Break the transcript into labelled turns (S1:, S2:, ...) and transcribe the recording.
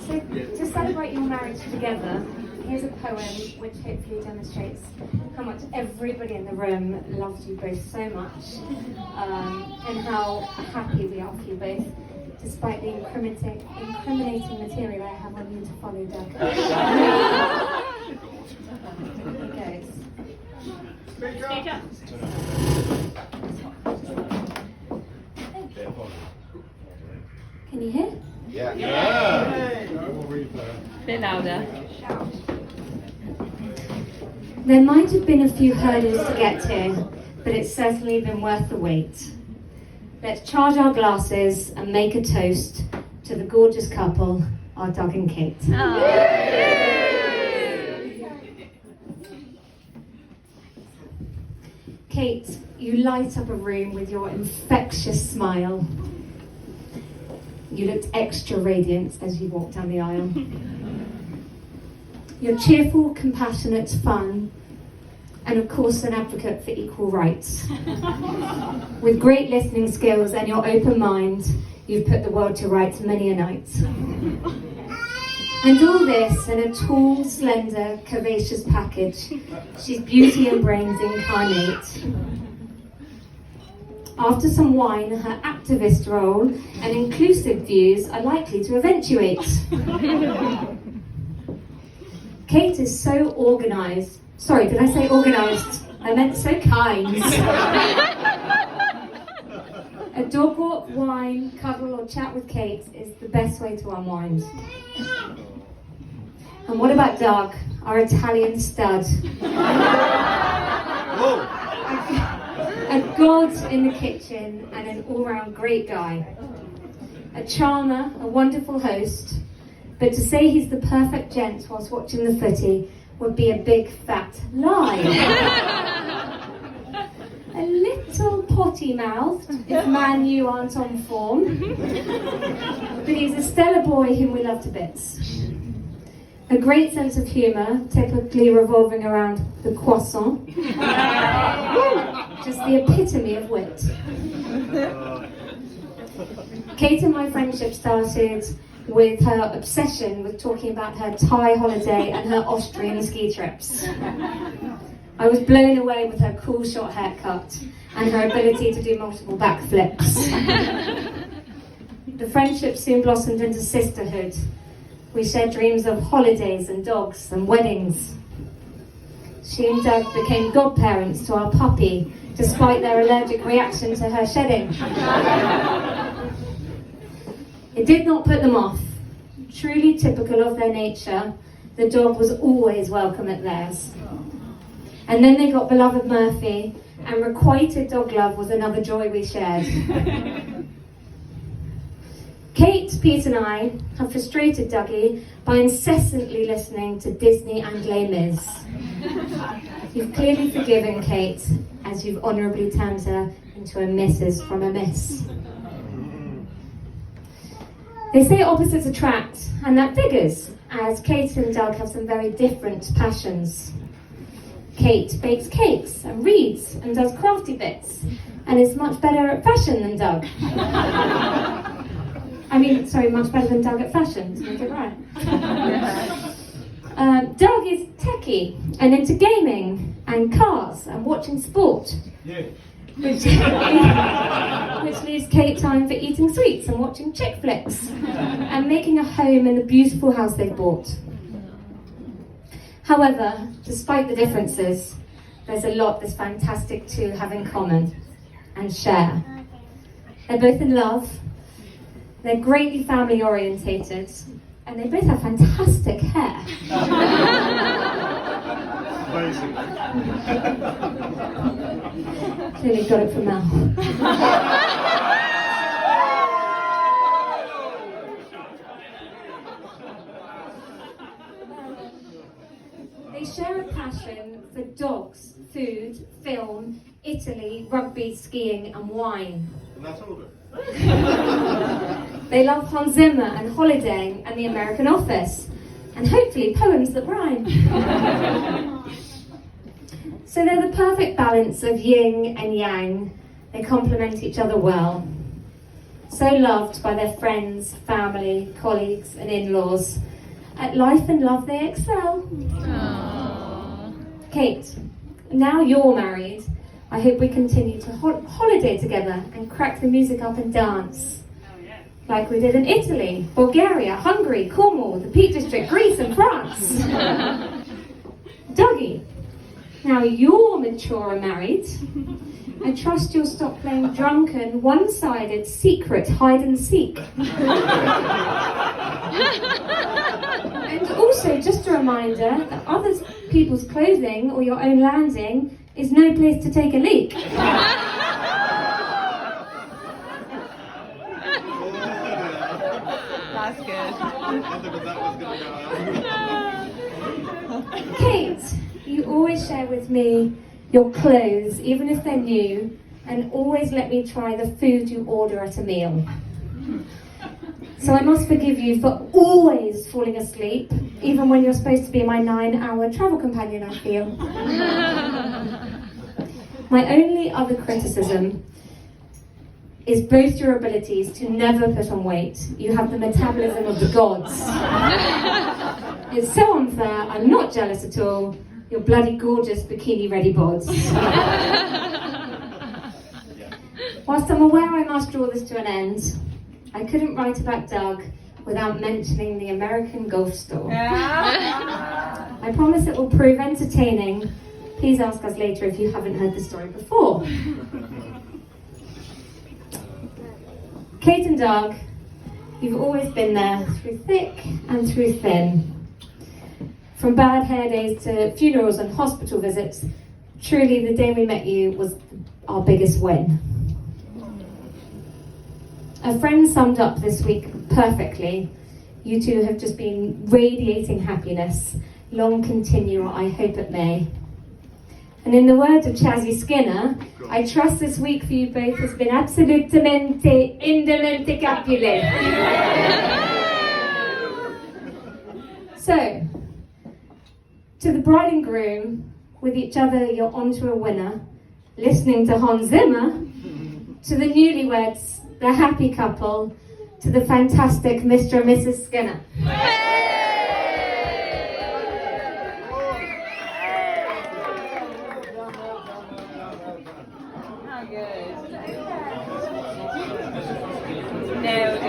S1: So to celebrate your marriage together, here's a poem which hopefully demonstrates how much everybody in the room loves you both so much, and how happy we are for you both, despite the incriminating material I have on you to follow, Doug. Here goes. Speak up. Can you hear?
S2: Yeah.
S3: Bit louder.
S1: There might have been a few hurdles to get here, but it's certainly been worth the wait. Let's charge our glasses and make a toast to the gorgeous couple, our Doug and Kate. Kate, you light up a room with your infectious smile. You looked extra radiant as you walked down the aisle. You're cheerful, compassionate, fun, and of course an advocate for equal rights. With great listening skills and your open mind, you've put the world to rights many a night. And all this in a tall, slender, curvaceous package. She's beauty and brains incarnate. After some wine, her activist role and inclusive views are likely to eventuate. Kate is so organised. Sorry, did I say organised? I meant so kind. A dog walk, wine, cuddle or chat with Kate is the best way to unwind. And what about Doug, our Italian stud? A god in the kitchen and an all-round great guy. A charmer, a wonderful host, but to say he's the perfect gent whilst watching the footy would be a big fat lie. A little potty-mouthed if Man U aren't on form, but he's a stellar boy whom we love to bits. A great sense of humour, typically revolving around the croissant. Just the epitome of wit. Kate and my friendship started with her obsession with talking about her Thai holiday and her Austrian ski trips. I was blown away with her cool short haircut and her ability to do multiple backflips. The friendship soon blossomed into sisterhood. We shared dreams of holidays and dogs and weddings. She and Doug became godparents to our puppy, despite their allergic reaction to her shedding. It did not put them off. Truly typical of their nature, the dog was always welcome at theirs. And then they got beloved Murphy, and requited dog love was another joy we shared. Kate, Pete and I have frustrated Dougie by incessantly listening to Disney and Les Mis. You've clearly forgiven Kate, as you've honourably turned her into a Mrs. from a Miss. They say opposites attract, and that figures, as Kate and Doug have some very different passions. Kate bakes cakes and reads and does crafty bits, and is much better at fashion than Doug. Much better than Doug at fashion, to make it right. Doug is techie and into gaming and cars and watching sport. Yeah. Which leaves Kate time for eating sweets and watching chick flicks and making a home in the beautiful house they've bought. However, despite the differences, there's a lot this fantastic two have in common and share. They're both in love, they're greatly family orientated, and they both have fantastic hair.
S2: Amazing.
S1: Clearly got it from Mel. They share a passion for dogs, food, film, Italy, rugby, skiing and wine.
S2: And that's all of it.
S1: They love Hans Zimmer and holidaying and the American Office, and hopefully poems that rhyme. So they're the perfect balance of yin and yang. They complement each other well. so loved by their friends, family, colleagues and in-laws. At life and love they excel.
S3: Aww.
S1: Kate, now you're married, I hope we continue to holiday together and crack the music up and dance. Like we did in Italy, Bulgaria, Hungary, Cornwall, the Peak District, Greece and France. Dougie, now you're mature and married. I trust you'll stop playing drunken, one-sided, secret hide and seek. And also, just a reminder that other people's clothing or your own landing is no place to take a leak.
S3: That's good.
S1: Kate, you always share with me your clothes, even if they're new, and always let me try the food you order at a meal. So I must forgive you for always falling asleep, even when you're supposed to be my 9-hour travel companion, I feel. My only other criticism is both your abilities to never put on weight. You have the metabolism of the gods. It's so unfair, I'm not jealous at all. You're bloody gorgeous bikini-ready bods. Whilst I'm aware I must draw this to an end, I couldn't write about Doug without mentioning the American Gulf Store. I promise it will prove entertaining. Please ask us later if you haven't heard the story before. Kate and Doug, you've always been there through thick and through thin. From bad hair days to funerals and hospital visits, truly the day we met you was our biggest win. A friend summed up this week perfectly. You two have just been radiating happiness. Long continue, I hope it may. And in the words of Chazzy Skinner, I trust this week for you both has been absolutamente indolente capule. So, to the bride and groom, with each other you're onto a winner, listening to Hans Zimmer, to the newlyweds, the happy couple, to the fantastic Mr. and Mrs. Skinner.
S3: How good. Nailed it.